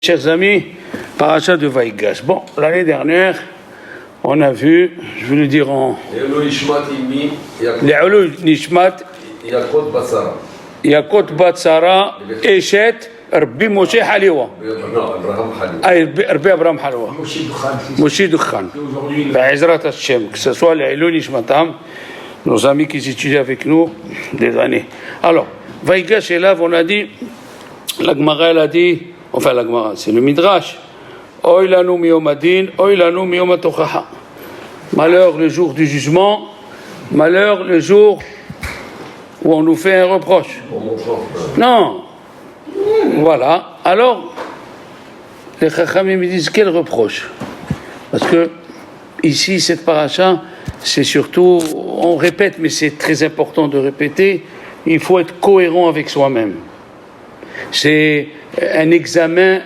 Chers amis, Paracha de Vaïgash. Bon, l'année dernière, on a vu, je vais le dire en... Le'olu Nishmat, Yakot Batsara, Eshet, Rabbi Moshe Haliwa. Rabbi Abraham Haliwa. Moshe Dukhan. Ba'ezrat Hashem, que ce soit Le'olu Nishmatam, nos amis qui étudient avec nous des années. Alors, Vaïgash est là, on a dit, la Gemara, elle a dit, enfin la Gemara, c'est le Midrash. Oy lanu miyom adin, oy lanu miyom atochaha. Malheur le jour du jugement, malheur le jour où on nous fait un reproche. Non. Voilà. Alors, les Chachamim me disent quel reproche? Parce que ici, cette paracha, c'est surtout, on répète, mais c'est très important de répéter, il faut être cohérent avec soi-même. C'est un examen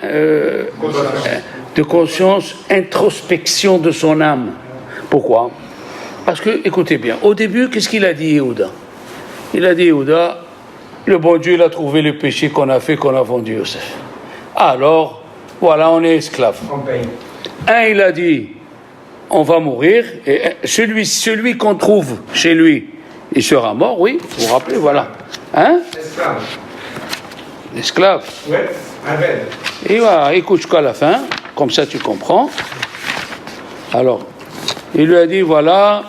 de conscience, introspection de son âme. Pourquoi? Parce que, écoutez bien, au début, qu'est-ce qu'il a dit, Yehuda? Il a dit, Yehuda, le bon Dieu, il a trouvé le péché qu'on a fait, qu'on a vendu Yosef. Alors, voilà, on est esclave. Il a dit, on va mourir, et celui qu'on trouve chez lui, il sera mort, oui, vous vous rappelez, voilà. Hein? L'esclave. Oui, Abel. Et voilà, écoute jusqu'à la fin, comme ça tu comprends. Alors, il lui a dit, voilà,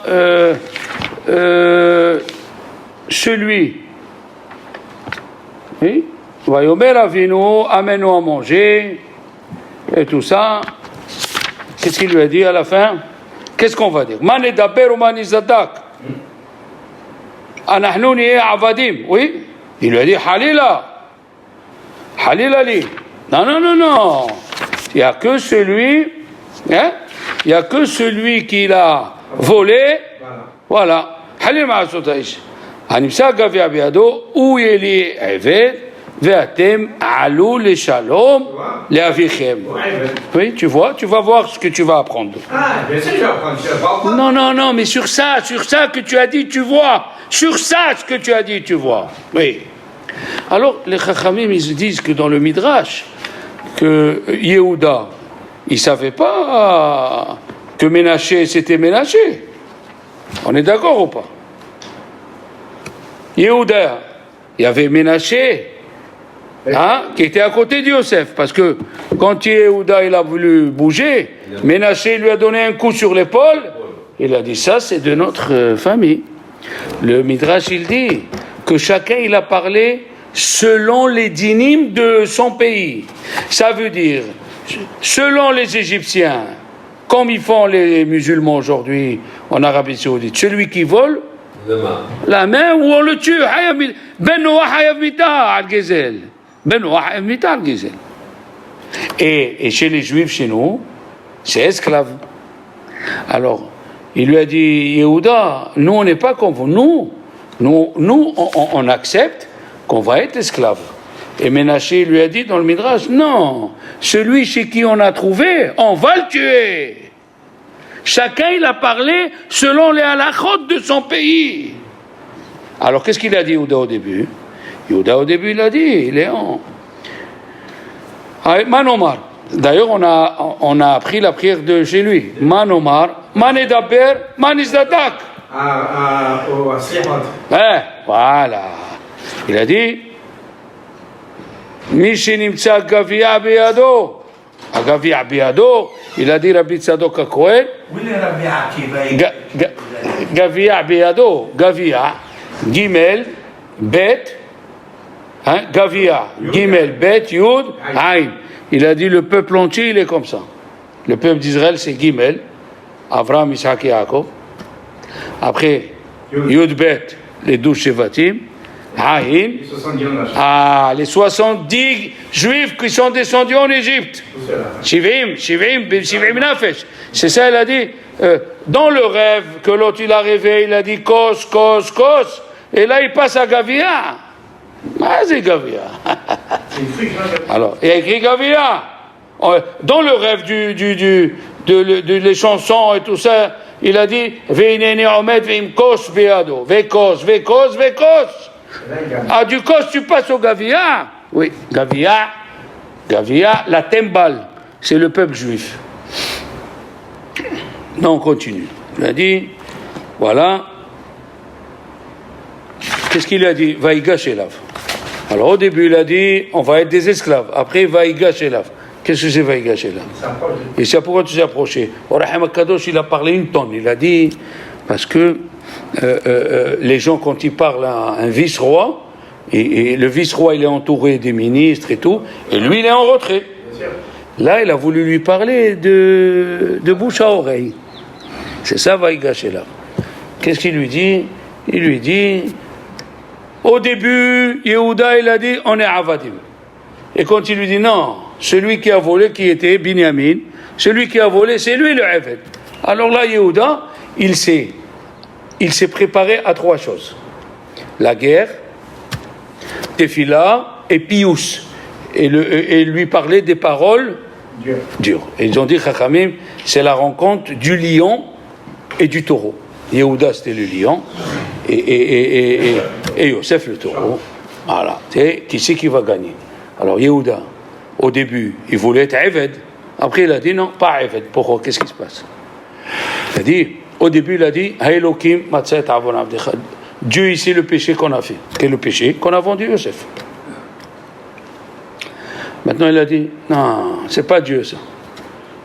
celui, oui, Vayomer Avinu, amène-nous à manger, et tout ça. Qu'est-ce qu'il lui a dit à la fin? Qu'est-ce qu'on va dire? Man edaber ou man izadak? Anahnu ni'e avadim, oui. Il lui a dit, Halila. Halil Ali. Non. Il n'y a que celui, il n'y a que celui qui l'a volé. Voilà. Halil Ma'asotaïs. Hanimsa Gavia Biado, où il est Eved, Veatem, Alou, les Shalom, les Avichem. Oui, tu vois, tu vas voir ce que tu vas apprendre. Ah, bien sûr, je vais apprendre. Non, mais sur ça que tu as dit, tu vois. Sur ça, ce que tu as dit, tu vois. Oui. Alors, les Chachamim, ils disent que dans le Midrash, que Yehuda, il ne savait pas que Ménaché, c'était Ménaché. On est d'accord ou pas? Yehuda, il y avait Ménaché, qui était à côté de Yosef, parce que quand Yehuda, il a voulu bouger, Ménaché lui a donné un coup sur l'épaule, il a dit, ça, c'est de notre famille. Le Midrash, il dit que chacun, il a parlé selon les dynimes de son pays. Ça veut dire, selon les Égyptiens, comme ils font les musulmans aujourd'hui en Arabie Saoudite, celui qui vole, la main ou on le tue. Ben Noah hayav mita al-Gezel. Ben Noah hayav mita al-Gezel. Et chez les Juifs, chez nous, c'est esclave. Alors, il lui a dit, Yehuda, nous on n'est pas comme vous. Nous on accepte qu'on va être esclave. Et Ménaché lui a dit dans le Midrash, non, celui chez qui on a trouvé, on va le tuer. Chacun il a parlé selon les halachot de son pays. Alors qu'est-ce qu'il a dit Yehuda au début? Yehuda au début il a dit, Léon, Manomar. D'ailleurs on a appris la prière de chez lui. Manomar, Manedaber, Manizdadak. Voilà. Il a dit, Mishi nimtsa gavia biado. Gavia biado. Il a dit Rabbi Tzadok HaKohen. Gavia biado. Gavia. Gimel. Bet. Gavia. Gimel. Bet. Yud. Aïn. Il a dit le peuple entier, il est comme ça. Le peuple d'Israël, c'est Gimel. Avraham, Isaac et Yaakov. Après, Yud Bet. Les 12 Shevatim. Aïn. Les 70 juifs qui sont descendus en Égypte. Shivim Nafesh. C'est ça, il a dit. Dans le rêve que l'autre il a rêvé, il a dit Kos. Et là, il passe à Gavia. C'est Gavia. Alors, il a écrit Gavia. Dans le rêve de les chansons et tout ça, il a dit Veinene Omed Veim Kos Beado. Vekos. Ah, du Kos, tu passes au Gavia? Oui, Gavia, Gavia, la Tembal, c'est le peuple juif. Non, on continue. Il a dit, voilà. Qu'est-ce qu'il a dit? Vaïgash Elav. Alors au début, il a dit, on va être des esclaves. Après, Vaïgash Elav. Qu'est-ce que c'est Vaïgash Elav? Et c'est pourquoi tu t'es approché. Rahim Kadosh, il a parlé une tonne. Il a dit, parce que les gens, quand ils parlent à un vice-roi, et le vice-roi, il est entouré des ministres et tout, et lui, il est en retrait. Là, il a voulu lui parler de bouche à oreille. C'est ça, Vaïgash Elav. Qu'est-ce qu'il lui dit? Il lui dit, au début, Yehuda, il a dit, on est Avadim. Et quand il lui dit, non, celui qui a volé, qui était Binyamin, celui qui a volé, c'est lui le Eved. Alors là, Yehuda, il s'est préparé à 3 choses. La guerre, Tefila et Pius. Et lui parler des paroles dures. Et ils ont dit, Chachamim, c'est la rencontre du lion et du taureau. Yehuda, c'était le lion, et Yosef, le taureau. Voilà. Qui c'est qui va gagner? Alors, Yehuda, au début, il voulait être Eved. Après, il a dit non, pas Eved. Pourquoi? Qu'est-ce qui se passe? Il a dit, au début, il a dit, Dieu, ici, le péché qu'on a fait. Quel est le péché? Qu'on a vendu Yosef. Maintenant, il a dit, non, c'est pas Dieu, ça.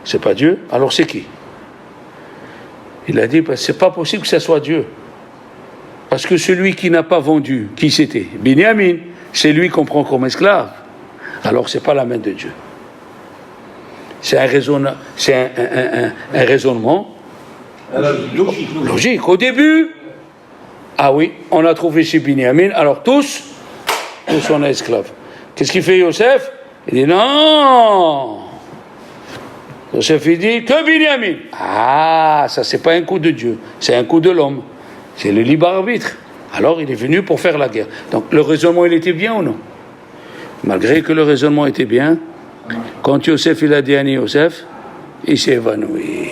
C'est pas Dieu, alors c'est qui? Il a dit, c'est pas possible que ce soit Dieu. Parce que celui qui n'a pas vendu, qui c'était? Binyamin, c'est lui qu'on prend comme esclave. Alors c'est pas la main de Dieu. C'est un raisonnement logique. Au début, ah oui, on a trouvé chez Binyamin, alors tous on est esclaves. Qu'est-ce qu'il fait Yosef? Il dit non. Yosef il dit que Binyamin. Ah, ça c'est pas un coup de Dieu, c'est un coup de l'homme. C'est le libre arbitre. Alors il est venu pour faire la guerre. Donc le raisonnement il était bien ou non? Malgré que le raisonnement était bien, quand Yosef il a dit à Yosef, il s'est évanoui.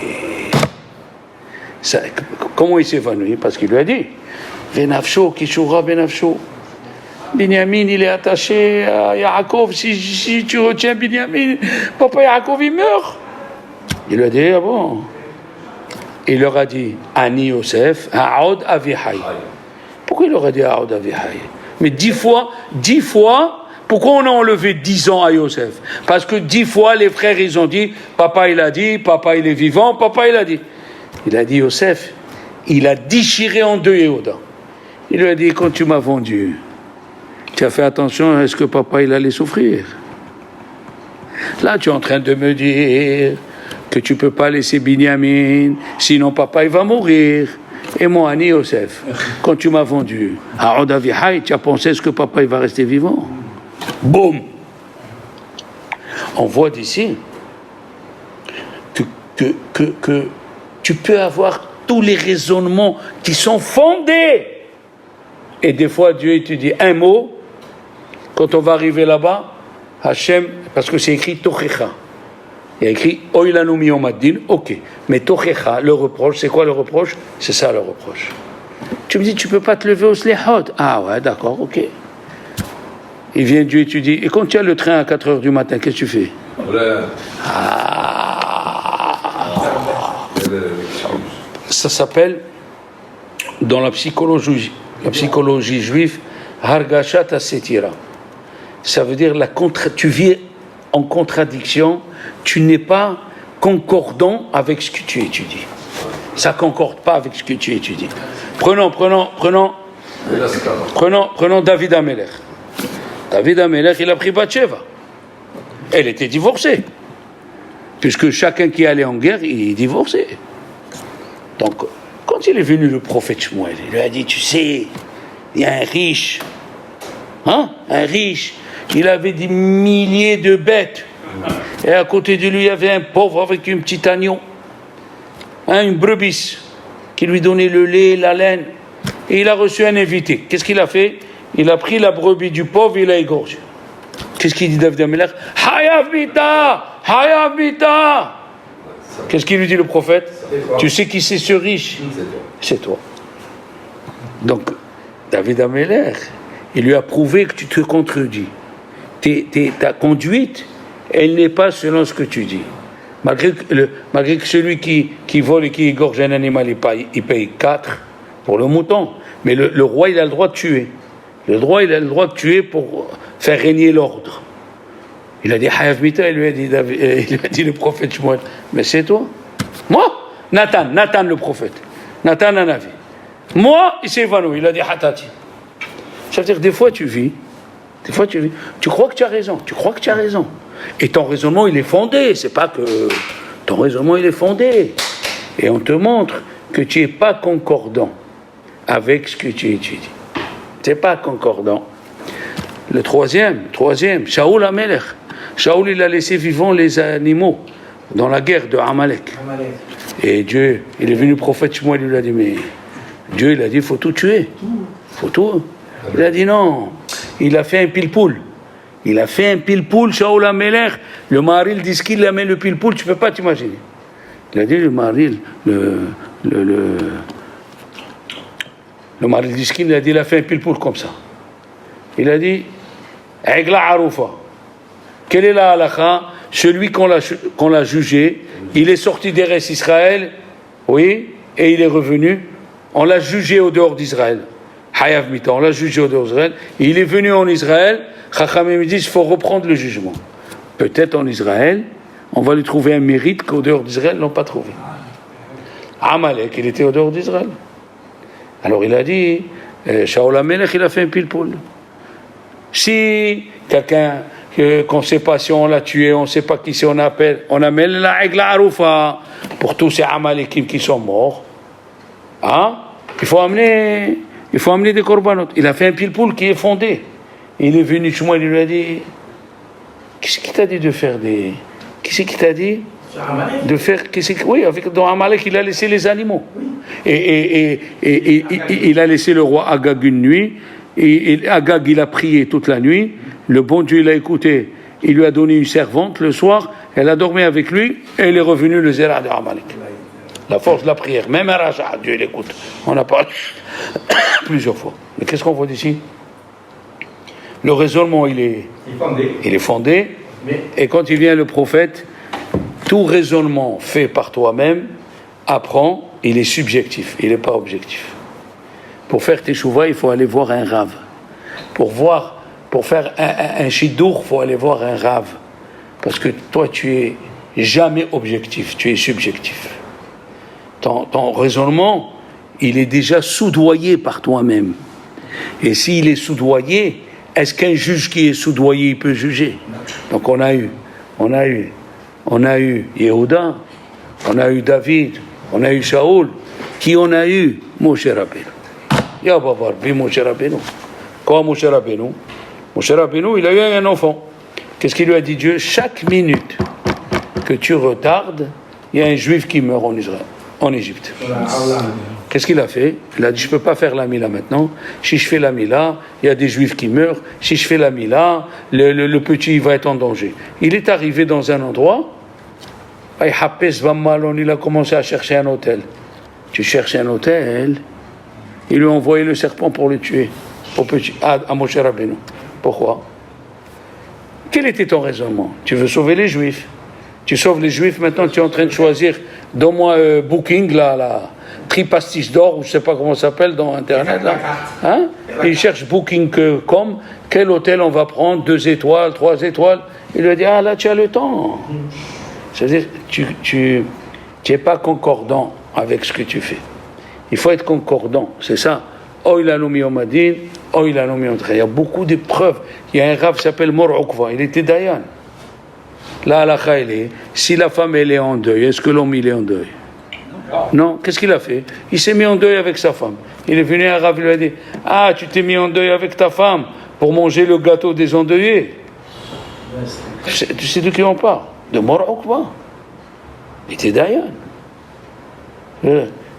Comment il s'est évanoui? Parce qu'il lui a dit Benafsho, Kishura Benafsho. Binyamin il est attaché à Yaakov. Si tu retiens Binyamin, papa Yaakov il meurt. Il lui a dit ah bon? Il leur a dit Ani Yosef, Aod Avihai. Pourquoi il leur a dit Aod Avihai? Mais 10 fois, pourquoi on a enlevé 10 ans à Yosef? Parce que 10 fois les frères ils ont dit papa il a dit, papa il est vivant, papa il a dit. Il a dit Yosef, il a déchiré en deux Yehuda. Il lui a dit quand tu m'as vendu, tu as fait attention, est-ce que papa il allait souffrir? Là tu es en train de me dire que tu ne peux pas laisser Binyamin, sinon papa il va mourir. Et moi, Ani Yosef, quand tu m'as vendu à Odavihai, tu as pensé est-ce que papa il va rester vivant? Boum! On voit d'ici que tu peux avoir tous les raisonnements qui sont fondés. Et des fois, Dieu il te dit un mot, quand on va arriver là-bas, Hachem, parce que c'est écrit Tochecha. Il y a écrit Oilanu miyomaddin, ok. Mais Tochecha, le reproche, c'est quoi le reproche? C'est ça le reproche. Tu me dis, tu ne peux pas te lever au slehot. Ah ouais, d'accord, ok. Il vient Dieu et tu dis, et quand tu as le train à 4h du matin, qu'est-ce que tu fais? Ça s'appelle, dans la psychologie juive, Hargashat Asetira. Ça veut dire tu vis en contradiction, tu n'es pas concordant avec ce que tu étudies. Ça ne concorde pas avec ce que tu étudies. Prenons David Amelech. David Amelech, il a pris Bathsheba. Elle était divorcée. Puisque chacun qui allait en guerre, il est divorcé. Donc, quand il est venu le prophète Shmuel, il lui a dit, tu sais, il y a un riche, il avait des milliers de bêtes. Et à côté de lui, il y avait un pauvre avec une petite agneau, une brebis, qui lui donnait le lait, la laine. Et il a reçu un invité. Qu'est-ce qu'il a fait? Il a pris la brebis du pauvre et il l'a égorgé. Qu'est-ce qu'il dit David Amelech? Hayav mita. Qu'est-ce qu'il lui dit le prophète? Tu sais qui c'est ce riche? C'est toi. Donc, David Amelech, il lui a prouvé que tu te contredis. Ta conduite, elle n'est pas selon ce que tu dis. Malgré que celui qui vole et qui égorge un animal, il paye 4 pour le mouton. Mais le roi, il a le droit de tuer. Le roi, il a le droit de tuer pour faire régner l'ordre. Il a dit Hayav Mita, il lui a dit le prophète Shmuel, mais c'est toi. Moi, Nathan le prophète. Nathan Anavi. Moi, il s'est évanoui, il a dit Hatati. Ça veut dire que des fois tu vis, tu crois que tu as raison, Et ton raisonnement, il est fondé, c'est pas que ton raisonnement, il est fondé. Et on te montre que tu n'es pas concordant avec ce que tu étudies. Tu n'es pas concordant. Le troisième, Shaoul Amelech. Shaoul, il a laissé vivants les animaux dans la guerre de Amalek. Et Dieu, il est venu prophète Shmuel, il lui a dit, mais Dieu, il a dit, il faut tout tuer. Faut tout. Il a dit non. Il a fait un pile-poule. Shaoul Amelech. Le Maharil dit qu'il a mis le pile-poule, tu ne peux pas t'imaginer. Il a dit le Maharil, le Maharil dit qu'il a dit, il a fait un pile-poule comme ça. Il a dit, Aigla Aroufa. Quelle est la halakha? Celui qu'on l'a jugé, il est sorti d'Eretz Israël, oui, et il est revenu. On l'a jugé au dehors d'Israël. Hayav Mita, on l'a jugé au dehors d'Israël. Il est venu en Israël. Chachamim dit, il faut reprendre le jugement. Peut-être en Israël, on va lui trouver un mérite qu'au dehors d'Israël, ils n'ont pas trouvé. Amalek, il était au dehors d'Israël. Alors il a dit, Shaoul Amelech, il a fait un pile-poule. Si quelqu'un qu'on ne sait pas si on l'a tué, on ne sait pas qui c'est, on amène la Aigla Aroufa pour tous ces Amalekim qui sont morts. Hein? Il faut amener des korbanot. Il a fait un pile-poule qui est fondé. Il est venu chez moi, il lui a dit, qu'est-ce qui t'a dit de faire des... Qu'est-ce qui t'a dit de faire... Oui, dans Amalek, il a laissé les animaux. Et il a laissé le roi Agag une nuit. Et Agag, il a prié toute la nuit. Le bon Dieu l'a écouté. Il lui a donné une servante le soir. Elle a dormi avec lui. Et il est revenu le Zéra de Amalek. La force de la prière. Même un Raja, Dieu l'écoute. On a parlé plusieurs fois. Mais qu'est-ce qu'on voit d'ici? Le raisonnement, il est fondé. Et quand il vient le prophète, tout raisonnement fait par toi-même, apprend, il est subjectif. Il n'est pas objectif. Pour faire teshuva, il faut aller voir un rave. Pour faire un shidour, il faut aller voir un rave. Parce que toi, tu es jamais objectif, tu es subjectif. Ton raisonnement, il est déjà soudoyé par toi-même. Et s'il est soudoyé, est-ce qu'un juge qui est soudoyé, il peut juger? Donc on a eu Yehuda, on a eu David, on a eu Shaoul, qui on a eu? Moshe Rabbeinu. Yababar, bi Moshe Rabbeinu. Quoi Moshe Rabbeinu? Moshe Rabbeinu, il a eu un enfant. Qu'est-ce qu'il lui a dit Dieu? Chaque minute que tu retardes, il y a un juif qui meurt en Égypte. Qu'est-ce qu'il a fait? Il a dit, je ne peux pas faire la Mila maintenant. Si je fais la Mila, il y a des juifs qui meurent. Si je fais la Mila, le petit va être en danger. Il est arrivé dans un endroit, il a commencé à chercher un hôtel. Tu cherches un hôtel, il lui a envoyé le serpent pour le tuer, à Moshe Rabbeinu. Pourquoi? Quel était ton raisonnement? Tu veux sauver les juifs. Tu sauves les juifs, maintenant tu es en train de choisir, donne-moi Booking, la Tripastiche d'or, ou je ne sais pas comment ça s'appelle dans Internet. Là. Hein? Il cherche Booking.com, quel hôtel on va prendre, 2 étoiles, 3 étoiles. Il lui a dit, ah là tu as le temps. C'est-à-dire, tu n'es pas concordant avec ce que tu fais. Il faut être concordant, c'est ça. Il y a beaucoup de preuves. Il y a un rave qui s'appelle Mor Ukva, il était Dayan. La halakha, elle est, si la femme elle est en deuil, est-ce que l'homme il est en deuil? Non, qu'est-ce qu'il a fait? Il s'est mis en deuil avec sa femme. Il est venu à un rave, il lui a dit, ah, tu t'es mis en deuil avec ta femme pour manger le gâteau des endeuillés. Tu sais de qui on parle? De Mor Ukva. Il était Dayan.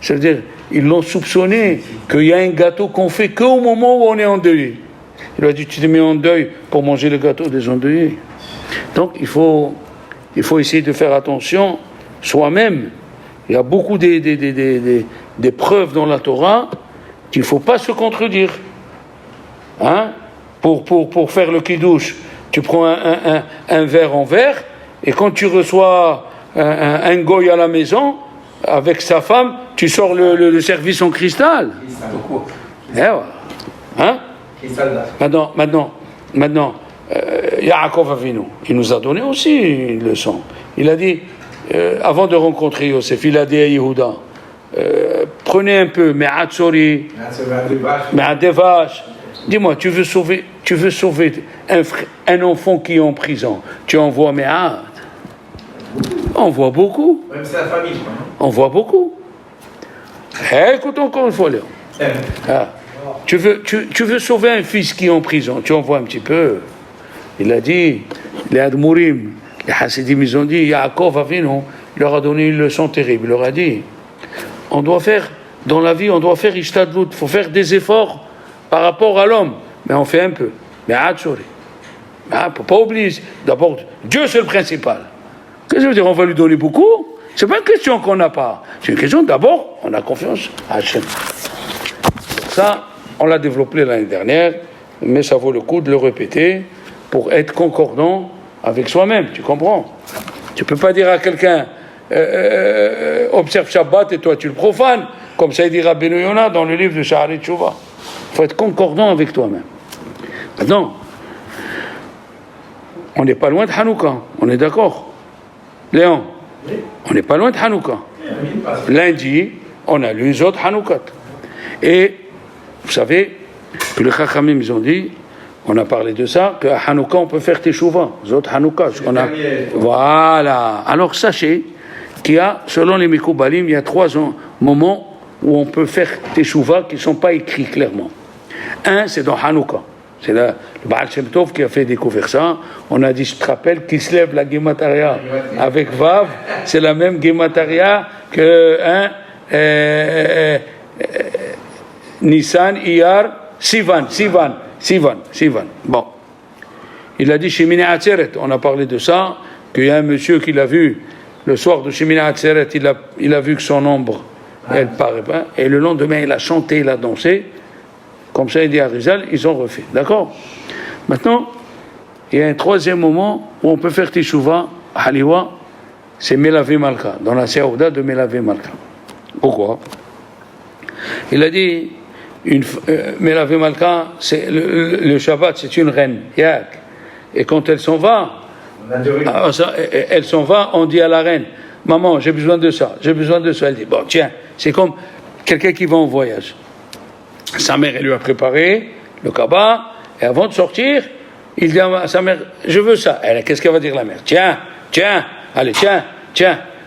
Ça veut dire, ils l'ont soupçonné qu'il y a un gâteau qu'on fait qu'au moment où on est endeuillé. Il lui a dit, tu t'es mis en deuil pour manger le gâteau des endeuillés. Donc il faut essayer de faire attention soi-même. Il y a beaucoup des preuves dans la Torah qu'il ne faut pas se contredire. Hein? Pour faire le kiddush, tu prends un verre en verre, et quand tu reçois un goy à la maison, avec sa femme, tu sors le service en cristal. Et voilà. Hein? Maintenant, Yaakov Avinu, il nous a donné aussi une leçon. Il a dit, avant de rencontrer Yosef, il a dit à Yehuda, prenez un peu, me'at sori, me'at des vaches. Dis-moi, tu veux sauver un enfant qui est en prison, tu envoies me'at. On voit beaucoup. Même c'est la famille, quoi. On voit beaucoup. Écoute encore une fois, Léon. Tu veux sauver un fils qui est en prison, tu en vois un petit peu. Il a dit, les Admourim, les Hasidim, ils ont dit, Yaakov Avinu leur a donné une leçon terrible. Il leur a dit, on doit faire, dans la vie, on doit faire ishtadlut, il faut faire des efforts par rapport à l'homme. Mais on fait un peu. Mais il ne faut pas oublier, d'abord, Dieu c'est le principal. Qu'est-ce que je veux dire, on va lui donner beaucoup? C'est pas une question qu'on n'a pas. C'est une question, d'abord, on a confiance à Hachem. Ça, on l'a développé l'année dernière, mais ça vaut le coup de le répéter pour être concordant avec soi-même, tu comprends? Tu peux pas dire à quelqu'un observe Shabbat et toi tu le profanes, comme ça il dit Rabbeinu Yonah dans le livre de Sha'arei Teshuvah. Il faut être concordant avec toi-même. Maintenant, on n'est pas loin de Hanouka, on est d'accord? Léon, on n'est pas loin de Hanouka. Lundi, on a lu Zot Hanoukat. Et vous savez que les Chachamim, ils ont dit, on a parlé de ça, qu'à Hanouka, on peut faire Teshuvah. Zot Hanouka. Voilà. Alors sachez qu'il y a, selon les Mekoubalim, il y a 3 moments où on peut faire Teshuvah qui ne sont pas écrits clairement. Un, c'est dans Hanouka. C'est le Baal Shem Tov qui a fait découvrir ça. On a dit, je te rappelle, qui se lève la Gemataria avec Vav, c'est la même Gemataria que Nissan, Iyar, Sivan. Bon. Il a dit Shemini Atzeret, on a parlé de ça, qu'il y a un monsieur qui l'a vu le soir de Shemini Atzeret, il a vu que son ombre, elle paraît pas, et le lendemain il a chanté, il a dansé. Comme ça, il dit à Rizal, ils ont refait. D'accord? Maintenant, il y a un 3e moment où on peut faire Teshuvah, Haliwa, c'est Melavé Malka, dans la Seouda de Melavé Malka. Pourquoi? Il a dit, Melavé Malka, le Shabbat, c'est une reine, Yak. Et quand elle s'en va, on dit à la reine, maman, j'ai besoin de ça. Elle dit, bon, tiens, c'est comme quelqu'un qui va en voyage. Sa mère, elle lui a préparé le kaba, et avant de sortir, il dit à sa mère, je veux ça. Elle, qu'est-ce qu'elle va dire la mère? Tiens, allez, tiens.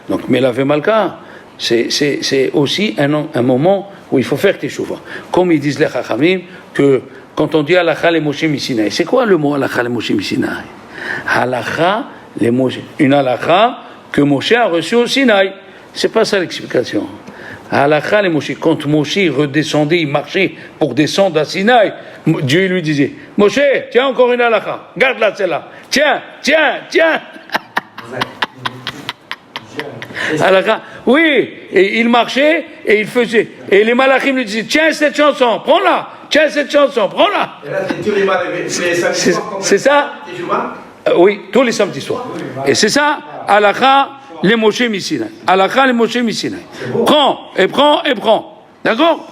Donc, Melavé Malka, c'est aussi un moment où il faut faire Teshuvah. Comme ils disent les Chachamim, que quand on dit Halakha le Moshe Misinaï, c'est quoi le mot Halakha le Moshe Misinaï? Halakha le Moshe, une halakha que Moshe a reçue au Sinaï. C'est pas ça l'explication. Halakha le Moshe, quand Moshe redescendait, il marchait pour descendre à Sinaï, Dieu lui disait, Moshe, tiens encore une halakha, garde-la celle-là, tiens. Halakha, oui, et il marchait et il faisait, et les malachim lui disaient, tiens cette chanson, prends-la. C'est ça? Oui, tous les samedis soirs. Et c'est ça, halakha les Moshe Misinaï. Halakha les Moshe Misinaï. Prends. D'accord?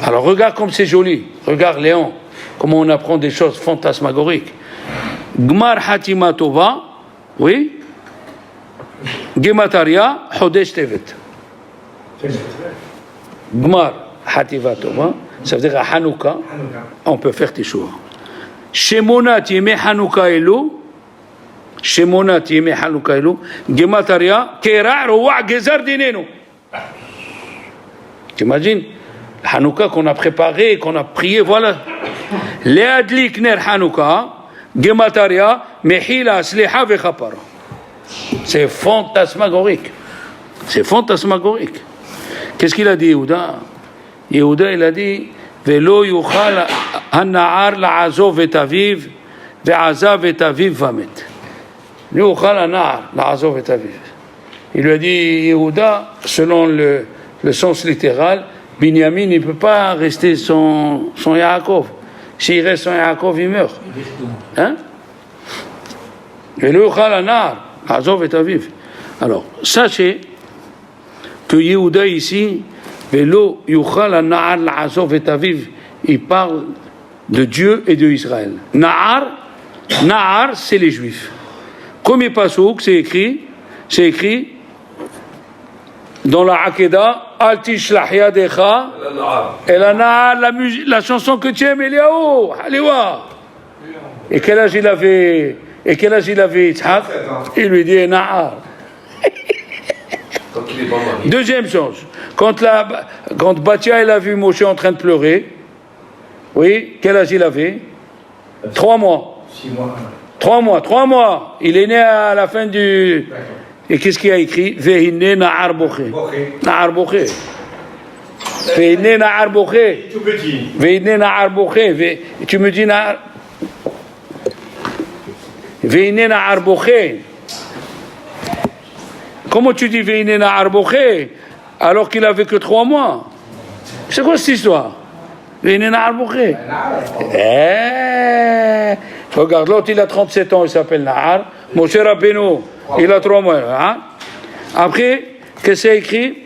Alors regarde comme c'est joli. Regarde Léon, comment on apprend des choses fantasmagoriques. Gmar Hatima Tova, oui. Gemataria Chodesh Tevet. Gmar Hativa Tova, ça veut dire à Hanouka, on peut faire Teshuvah. Shemonat Yemei Hanouka Elu, Gemataria, Kera Roa Gezar Dinenu. T'imagines? Hanouka qu'on a préparé, qu'on a prié, voilà. Leadlik Ner Hanouka, Gemataria, Mehila Sliha Vechapara. C'est fantasmagorique. Qu'est-ce qu'il a dit, Yehuda? Yehuda, il a dit, Velo yuchal ha'na'ar la'azov et aviv, ve'azav et aviv vamet. Yuchal ha'na'ar la'azov et aviv. Il lui a dit, Yehuda, selon le sens littéral, Binyamin, il ne peut pas rester son Yaakov. S'il reste son Yaakov, il meurt. Hein? Velo yuchal ha'na'ar. Azov et Aviv. Alors, sachez que Yehuda ici, Velo Yuchal Na'ar l'Azov et Aviv, il parle de Dieu et de Israël. Na'ar, c'est les Juifs. Premier passouk, c'est écrit dans la Hakeda, Al tishlach yadecha, et la chanson que tu aimes, Eliaou, Haliwa. Et quel âge il avait, Yitzhak? Il lui dit Na'ar. Deuxième chose, quand Batia il a vu Moshe en train de pleurer, oui, quel âge il avait? 3 mois. 6 mois. 3 mois. Il est né à la fin du... Et qu'est-ce qu'il a écrit? Vehinne na'ar boché. Na'ar boché. Vehinne na'ar boché. Tout petit. Vehinne na'ar boché. Tu me dis na'ar... Vehinne na'ar boché. Comment tu dis Vehinne na'ar boché alors qu'il avait que 3 mois? C'est quoi cette histoire? Vehinne na'ar boché. Regarde, l'autre il a 37 ans, il s'appelle Na'ar. Moshe Rabbeinu, il a 3 mois. Hein? Après, qu'est-ce qu'il y a écrit?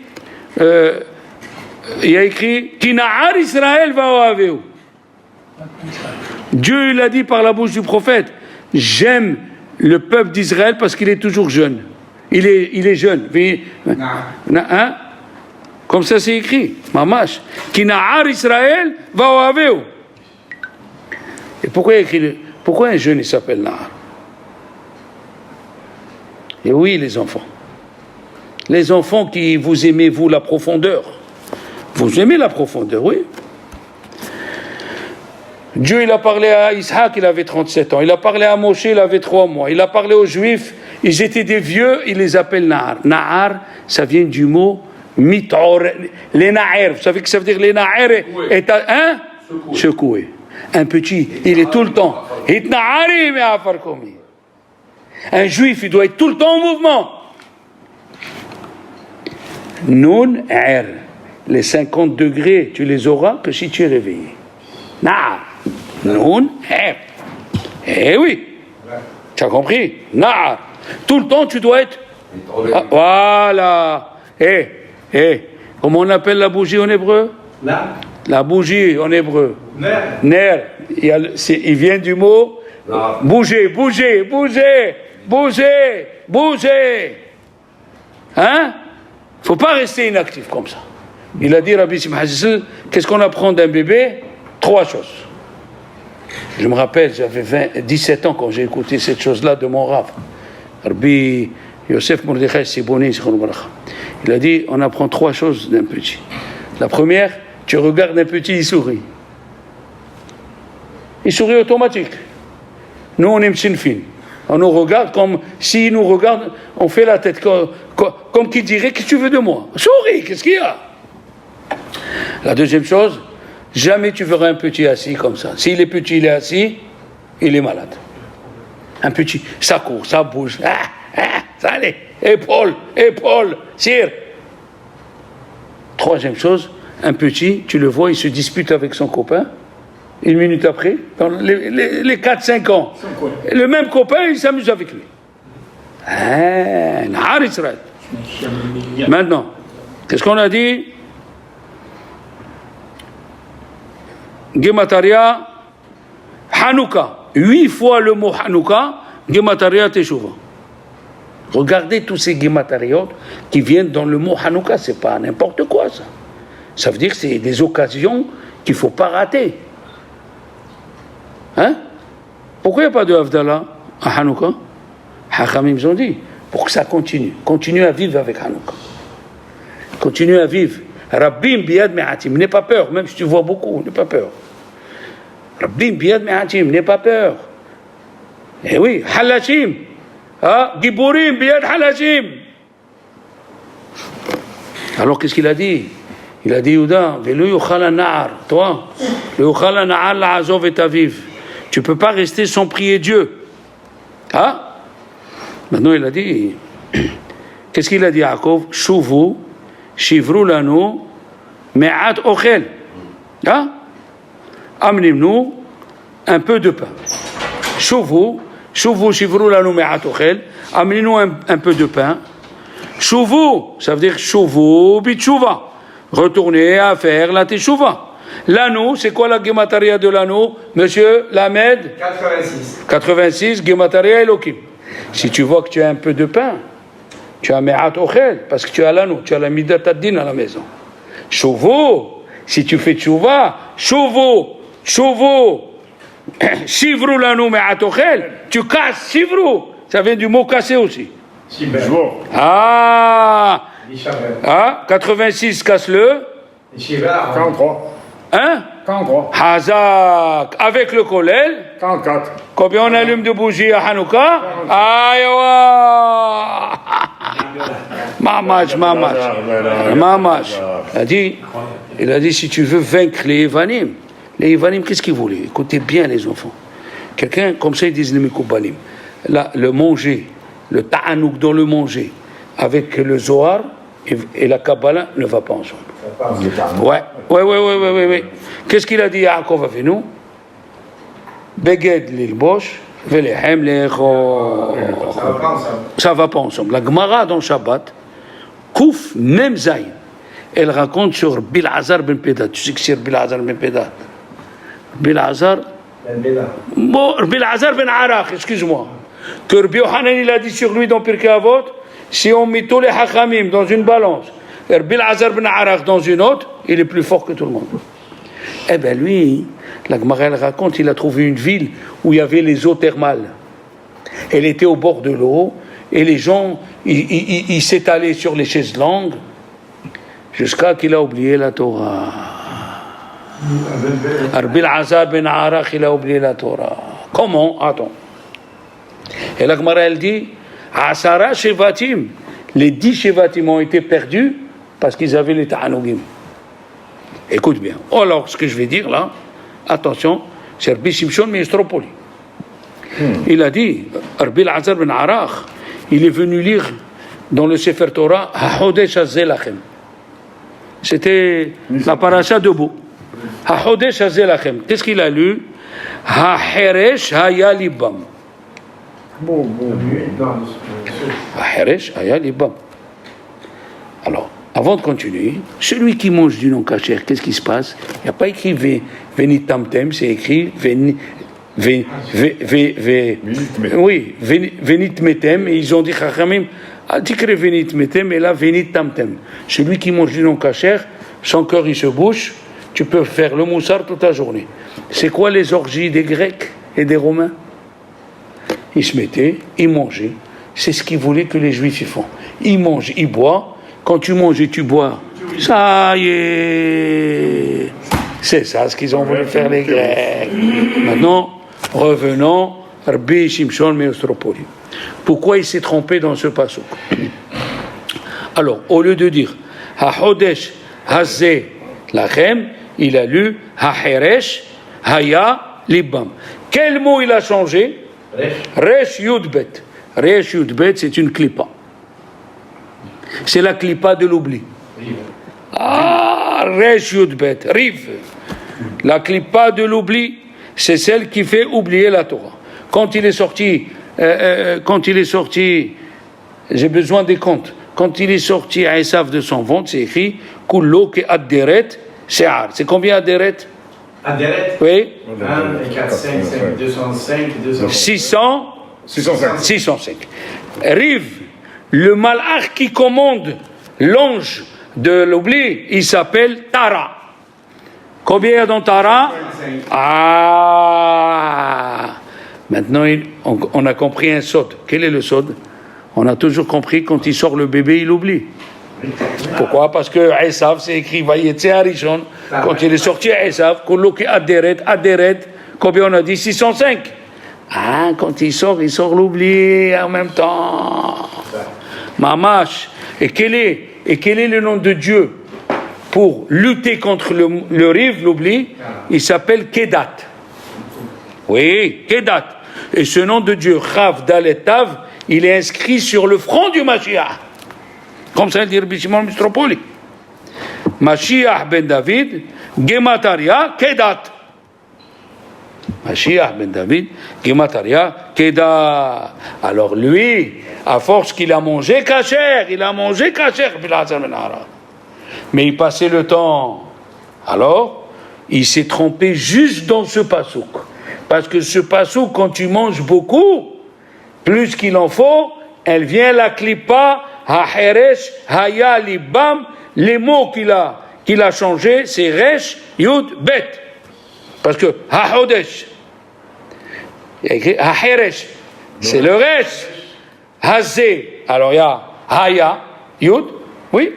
Il y a écrit Ki Na'ar Israël va oaveu. Dieu il a dit par la bouche du prophète, j'aime le peuple d'Israël parce qu'il est toujours jeune. Il est jeune. Hein? Comme ça c'est écrit. Mamash. Ki Na'ar Israël va oaveu. Et pourquoi il a écrit pourquoi un jeune il s'appelle Na'ar? Et oui, les enfants. Les enfants qui vous aimez, vous, la profondeur. Vous aimez la profondeur, oui. Dieu, il a parlé à Ishaq, il avait 37 ans. Il a parlé à Moshe, il avait 3 mois. Il a parlé aux Juifs, ils étaient des vieux, il les appelle Na'ar. Na'ar, ça vient du mot mitor, les Na'er. Vous savez que ça veut dire les Na'er? Hein? Secoué. Un petit, il est tout le temps. Un juif, il doit être tout le temps en mouvement. Nun, er. Les 50 degrés, tu les auras que si tu es réveillé. Na'ar. Nun, er. Eh oui. Tu as compris? Na'ar. Tout le temps, tu dois être. Ah, voilà. Comment on appelle la bougie en hébreu? La bougie en hébreu. Ner. Il vient du mot bouger. Hein? Faut pas rester inactif comme ça. Il a dit Rabbi Simcha Zissel, qu'est-ce qu'on apprend d'un bébé? 3 choses. Je me rappelle, j'avais 17 ans quand j'ai écouté cette chose-là de mon Rav. Rabbi Yosef Mordechai Siboni, il a dit, on apprend 3 choses d'un petit. La première, tu regardes un petit, il sourit. Il sourit automatique. Nous, on aime Sinfin. On nous regarde comme, s'il nous regarde, on fait la tête comme qui dirait, qu'est-ce que tu veux de moi? Souris, qu'est-ce qu'il y a? La deuxième chose, jamais tu verras un petit assis comme ça. S'il est petit, il est assis, il est malade. Un petit, ça court, ça bouge. Ça allait. Épaule, cire. Troisième chose, un petit, tu le vois, il se dispute avec son copain. 1 minute après, dans les 4-5 ans, le même copain, il s'amuse avec lui. Na'ar Israël. Maintenant, qu'est-ce qu'on a dit? Gemataria, Hanouka. 8 fois le mot Hanouka, Gemataria Teshuva. Regardez tous ces Gematariot qui viennent dans le mot Hanouka, c'est pas n'importe quoi ça. Ça veut dire que c'est des occasions qu'il ne faut pas rater. Hein? Pourquoi il n'y a pas de Havdalah à Hanouka? Hachamim ont dit, pour que ça continue. Continue à vivre avec Hanouka. Continue à vivre. Rabbim biyad me'atim, n'aie pas peur, même si tu vois beaucoup, n'aie pas peur. Rabbim biyad me'atim, n'aie pas peur. Eh oui, halachim. Giburim biyad halachim. Alors qu'est-ce qu'il a dit? Il a dit, Yehuda, velo yuchal na'ar, toi, le yuchal na'ar la'azov et aviv. Tu ne peux pas rester sans prier Dieu. Ah? Maintenant, il a dit, qu'est-ce qu'il a dit, Yaakov? Shuvu, shivru lanu, me'at ochel. Ah? Amenez-nous un peu de pain. Shuvu, shivru lanu me'at ochel. amenez-nous un peu de pain. Chouvu, ça veut dire chouvu bitchouva. Retournez à faire la teshuva. L'anneau, c'est quoi la gémataria de l'anneau, monsieur Lamed? 86. 86, gémataria Elohim. Si tu vois que tu as un peu de pain, tu as me'at ochel, parce que tu as l'anneau, tu as la midat ad-din à la maison. Chouvu, si tu fais tchouva, chouvu, chivrou l'anneau me'at ochel, tu casses chivrou. Ça vient du mot casser aussi. Ah, 86, casse-le. 43. Hein? 43. Hazak, avec le kollel. 44. Combien on allume de bougies à Hanouka? Aïwa! Mamash. Il a dit, si tu veux vaincre les Evanim, qu'est-ce qu'ils voulaient? Écoutez bien les enfants. Quelqu'un, comme ça, ils disent les Mikoubalim. Là, le manger, le ta'anouk dans le manger, avec le Zohar et la Kabbalah ne va pas ensemble. Ouais. Qu'est-ce qu'il a dit Yaakov Avinu? Beged lilbosh, velehem lechol. Ça va pas ensemble. La Gemara dans Shabbat, Kouf Mem Zayin, elle raconte sur Bil'azar ben Pedat. Tu sais que c'est Bil'azar ben Pedat? Bil'azar ben Arach, excuse-moi. Que Rabbi Yochanan il a dit sur lui dans Pirkei Avot, si on met tous les Hachamim dans une balance, Bil'azar ben Arach dans une autre, il est plus fort que tout le monde. Eh bien lui, la Gemara elle raconte, il a trouvé une ville où il y avait les eaux thermales. Elle était au bord de l'eau, et les gens, ils s'étalaient sur les chaises longues, jusqu'à qu'il a oublié la Torah. Bil'azar ben Arach, il a oublié la Torah. Comment? Attends. Et la Gemara elle dit, Asara Shevatim, les 10 Shevatim ont été perdus parce qu'ils avaient les Ta'anogim. Écoute bien. Alors, ce que je vais dire là, attention, c'est Rabbi Shimshon Miestropoli. Il a dit, Rabbi Azar ben Arach, il est venu lire dans le Sefer Torah, HaHodesh Hazelachem. C'était la paracha debout. HaHodesh Hazelachem. Qu'est-ce qu'il a lu? HaHeresh Haya Libam. HaHeresh Haya Libam. Alors, avant de continuer, celui qui mange du non kasher, qu'est-ce qui se passe? Il n'y a pas écrit Venit Tamtem, c'est écrit Venit Metem, et ils ont dit Chachamim, Tikre Venit Metem, et là Venit Tamtem. Celui qui mange du non kasher, son cœur il se bouche, tu peux faire le moussard toute la journée. C'est quoi les orgies des Grecs et des Romains? Ils se mettaient, ils mangeaient, c'est ce qu'ils voulaient que les Juifs y font. Ils mangent, ils boivent. Quand tu manges et tu bois, ça y est, c'est ça ce qu'ils ont voulu faire les Grecs. Maintenant, revenons, Rabbi Shimshon Miestropoli. Pourquoi il s'est trompé dans ce passage? Alors, au lieu de dire HaHodesh Hazeh Lachem, il a lu HaHeresh Haya Libam. Quel mot il a changé? Resh Yudbet. Resh Yudbet, c'est une clipa. C'est la clipa de l'oubli. Resh Yudbet, Riv. La clipa de l'oubli, c'est celle qui fait oublier la Torah. Quand il est sorti, j'ai besoin des comptes. Quand il est sorti à Esav de son ventre, c'est écrit Kullo ke Adderet She'ar. C'est combien Adderet? Adderet? Oui. 1, 4, 5, 205, 205. 605. Riv, le malach qui commande l'ange de l'oubli, il s'appelle Tara. Combien il y a dans Tara? 5. Maintenant, on a compris un sod. Quel est le sod? On a toujours compris, quand il sort le bébé, il oublie. Pourquoi? Parce que Esav, c'est écrit Vayetze Harishon. Quand il est sorti à Esav, Koloki Aderet, combien on a dit? 605. Quand il sort l'oubli en même temps. Mamash. Et quel est le nom de Dieu pour lutter contre le rive, l'oubli? Il s'appelle Kedat. Oui, Kedat. Et ce nom de Dieu, Chav Dalet Tav, il est inscrit sur le front du Mashiach. Comme ça, il dit Rabbi Shimon Miestropoli. Mashiach ben David, Gemataria, Kedat. Mashiach ben David, Gemataria, Keda. Alors lui, à force qu'il a mangé kasher, mais il passait le temps. Alors, il s'est trompé juste dans ce pasouk. Parce que ce pasouk, quand tu manges beaucoup, plus qu'il en faut, elle vient la klipa, ha-heresh, ha-ya, libam, les mots qu'il a changé, c'est resh, yud, bet. Parce que ha-hodesh, il y a écrit ha-heresh, c'est le resh, hazé, alors il y a ha-ya, yud, oui,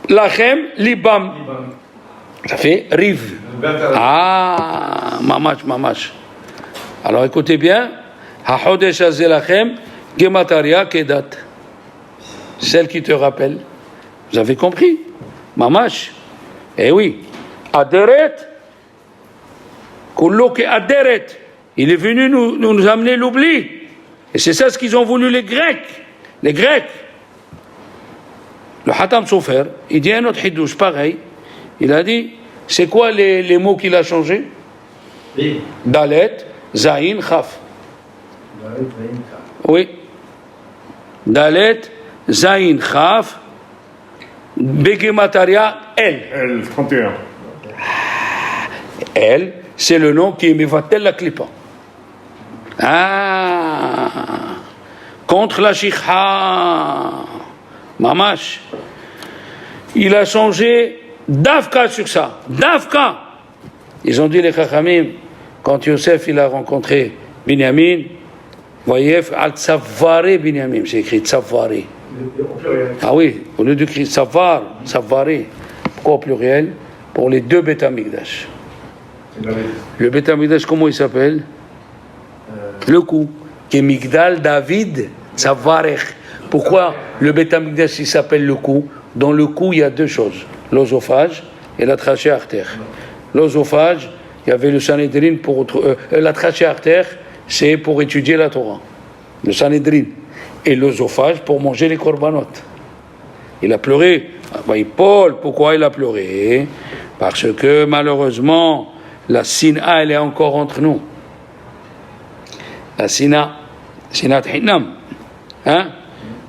lachem, libam, ça fait riv. Ah, mamash. Alors écoutez bien, ha-hodesh hazé lachem, gemataria kedat. Celle qui te rappelle. Vous avez compris? Mamash. Eh oui. Aderet. Kullo ke aderet. Il est venu nous amener l'oubli. Et c'est ça ce qu'ils ont voulu les Grecs. Les Grecs. Le Hatam Sofer, il dit un autre hidouche pareil. Il a dit, c'est quoi les mots qu'il a changés? Dalet, Zayin, Chaf. Oui. Dalet, Zayin, Chaf, Begemataria, El. 31. El, c'est le nom qui est Mevatel la Klipa. Ah, contre la Shikha, Mamash. Il a changé Davka sur ça. Davka. Ils ont dit les Chachamim, quand Yosef il a rencontré Binyamin, voyez, Al-Tsavaré Binyamin, c'est écrit Tsavaré. Ah oui, au lieu d'écrire Savar, Savaré. Pourquoi au pluriel? Pour les deux Beth Amikdash. Le Beth Amikdash, comment il s'appelle? Le cou. Qui est Migdal David Savarech. Pourquoi le Beth Amikdash il s'appelle le cou? Dans le cou, il y a deux choses, l'osophage et la trachée artère. L'osophage, il y avait le Sanhedrin pour la trachée artère, c'est pour étudier la Torah. Le Sanhedrin. Et l'osophage pour manger les corbanotes. Il a pleuré. Paul, pourquoi il a pleuré? Parce que malheureusement, la sina, elle est encore entre nous. La sina Hinam. Hein?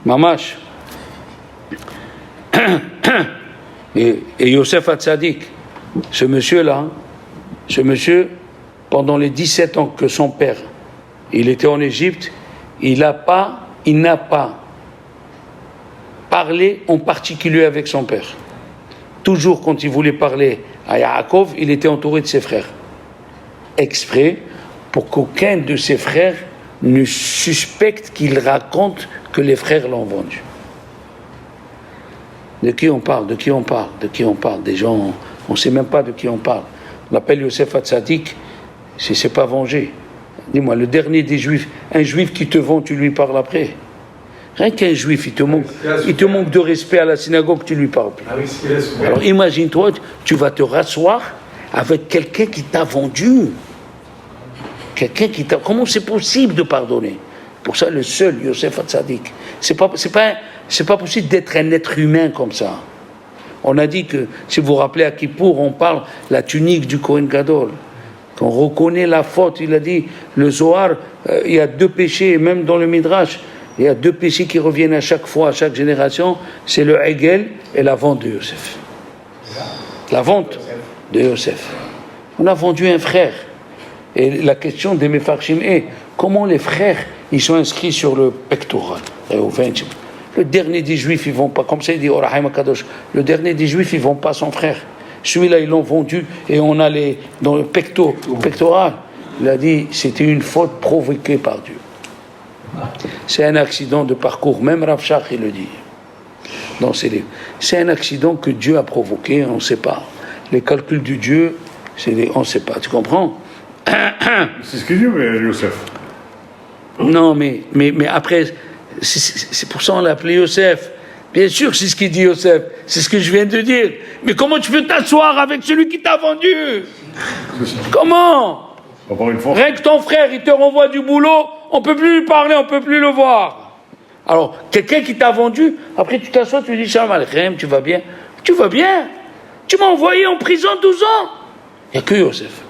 Mamash. Et Yosef Hatzadik, ce monsieur-là, pendant les 17 ans que son père, il était en Égypte, il n'a pas parlé en particulier avec son père. Toujours quand il voulait parler à Yaakov, il était entouré de ses frères. Exprès pour qu'aucun de ses frères ne suspecte qu'il raconte que les frères l'ont vendu. De qui on parle? Des gens, on ne sait même pas de qui on parle. On l'appelle Yosef Hatzadik, c'est pas vengé. Dis-moi, le dernier des Juifs, un Juif qui te vend, tu lui parles après. Rien qu'un Juif, il te manque de respect à la synagogue, tu lui parles plus. Alors imagine-toi, tu vas te rasseoir avec quelqu'un qui t'a vendu. Comment c'est possible de pardonner? Pour ça, le seul Yosef Hatzadik, c'est pas possible d'être un être humain comme ça. On a dit que, si vous vous rappelez à Kippour, on parle la tunique du Kohen Gadol. Qu'on reconnaît la faute, il a dit, le Zohar, il y a deux péchés, même dans le Midrash, il y a deux péchés qui reviennent à chaque fois, à chaque génération, c'est le Hegel et la vente de Yosef. La vente de Yosef. On a vendu un frère. Et la question des Mefarshim est, comment les frères, ils sont inscrits sur le pectoral, le dernier des Juifs, ils vont pas, comme ça il dit Orahaim Akadosh, le dernier des Juifs, ils vont pas son frère. Celui-là, ils l'ont vendu et on a dans le pectoral. Il a dit, c'était une faute provoquée par Dieu. C'est un accident de parcours, même Rav Shach, il le dit dans ses livres. C'est un accident que Dieu a provoqué, on ne sait pas. Les calculs de Dieu, on ne sait pas, tu comprends? C'est ce qu'il dit, Yosef. Non, mais après, c'est pour ça qu'on l'a appelé Yosef. Bien sûr, c'est ce qu'il dit Yosef. C'est ce que je viens de dire. Mais comment tu peux t'asseoir avec celui qui t'a vendu? Comment? Rien que ton frère, il te renvoie du boulot, on ne peut plus lui parler, on ne peut plus le voir. Alors, quelqu'un qui t'a vendu, après tu t'assois, tu lui dis Shalom Aleichem, tu vas bien? Tu vas bien? Tu m'as envoyé en prison 12 ans. Il n'y a que Yosef.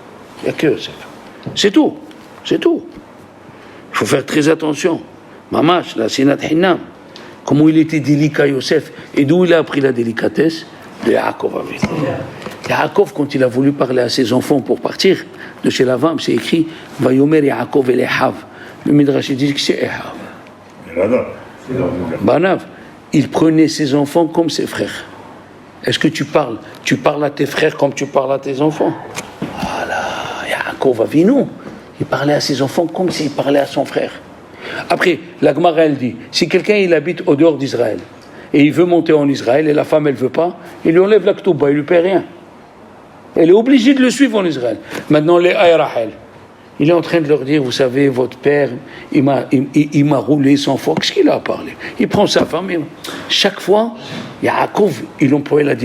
C'est tout. C'est tout. Il faut faire très attention. Mamash, la Sinat Hinnam. Comment il était délicat, Yosef. Et d'où il a appris la délicatesse? De Yaakov Avinu. Yaakov, quand il a voulu parler à ses enfants pour partir de chez Lavan, c'est écrit Vayomer Yaakov el Ehav. Le Midrash dit que c'est Ehav. Banav, il prenait ses enfants comme ses frères. Est-ce que tu parles à tes frères comme tu parles à tes enfants? Voilà, Yaakov Avinu, il parlait à ses enfants comme s'il parlait à son frère. Après, la Gemara, elle dit, si quelqu'un il habite au dehors d'Israël, et il veut monter en Israël, et la femme elle veut pas, il lui enlève la Ktouba, il lui paie rien. Elle est obligée de le suivre en Israël. Maintenant, les Ayrahel, il est en train de leur dire, vous savez, votre père, il m'a roulé 100 fois. Qu'est-ce qu'il a parlé? Il prend sa femme. Chaque fois, Yaakov, il employait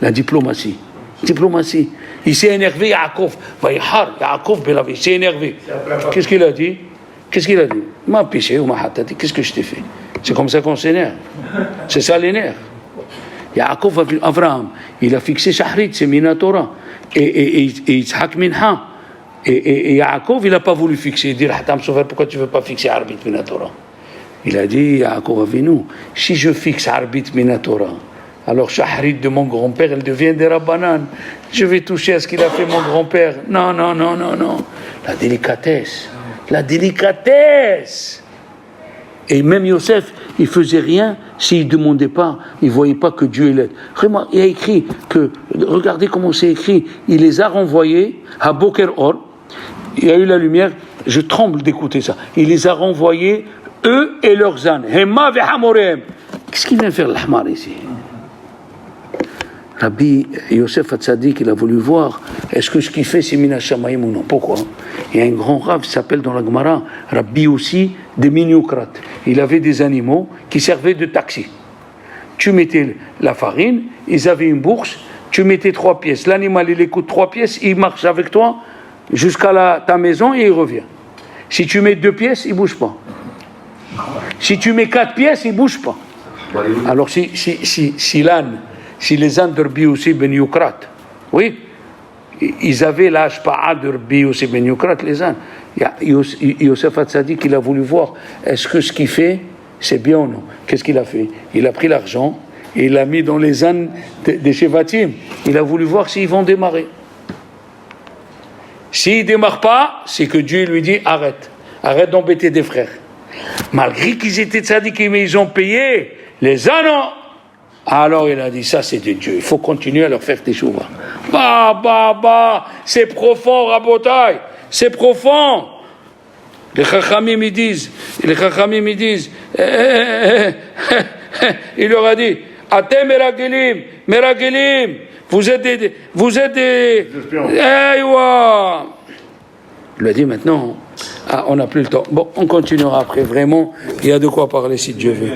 la diplomatie. Diplomatie. Il s'est énervé, Yaakov. Il s'est énervé. Qu'est-ce qu'il a dit? Ma piché ou ma hatati, qu'est-ce que je t'ai fait? C'est comme ça qu'on s'énerve. C'est ça les nerfs. Yaakov, Abraham, il a fixé Shahrit, c'est Minatora. Et Yitzhak Minha. Et Yaakov, il n'a pas voulu fixer. Il dit, Rahtam Sofer, pourquoi tu ne veux pas fixer Arbit Minatora? Il a dit, Yaakov Avinu, si je fixe Arbit Minatora, alors Shahrit de mon grand-père, elle devient des Rabbanan. Je vais toucher à ce qu'il a fait mon grand-père. Non. La délicatesse. Et même Yosef, il faisait rien s'il ne demandait pas, il ne voyait pas que Dieu l'aide. Vraiment, il a écrit que, regardez comment c'est écrit, il les a renvoyés à Boker Or, il y a eu la lumière, je tremble d'écouter ça, il les a renvoyés, eux et leurs ânes, Hema ve Hamorem. Qu'est-ce qu'il vient faire l'Ahmar ici? Rabbi Yosef Hatzadik, il a voulu voir, est-ce que ce qu'il fait c'est Mina Shamayim ou non? Pourquoi? Il y a un grand Rav qui s'appelle dans la Gemara, Rabbi aussi de Miniukrat. Il avait des animaux qui servaient de taxi. Tu mettais la farine, ils avaient une bourse, tu mettais 3 pièces. L'animal, il écoute 3 pièces, il marche avec toi jusqu'à ta maison et il revient. Si tu mets 2 pièces, il ne bouge pas. Si tu mets 4 pièces, il ne bouge pas. Alors si l'âne, si les ânes de Rabbi aussi ben Yukrat, oui, ils avaient l'âge pas de Rabbi aussi ben Yukrat, les ânes. Yosef Hatzadik, il a voulu voir, est-ce que ce qu'il fait, c'est bien ou non? Qu'est-ce qu'il a fait? Il a pris l'argent et il l'a mis dans les ânes des Shevatim. Il a voulu voir s'ils vont démarrer. S'ils ne démarrent pas, c'est que Dieu lui dit, arrête d'embêter des frères. Malgré qu'ils étaient tzadikim, mais ils ont payé, les ânes ont... Alors il a dit, ça c'est de Dieu, il faut continuer à leur faire des chouvas. C'est profond, Rabotai, c'est profond. Les Chachamim ils disent, il leur a dit, Atem Meragelim, vous êtes des Eywa. Il lui a dit maintenant, on n'a plus le temps. Bon, on continuera après, vraiment, il y a de quoi parler si Dieu veut.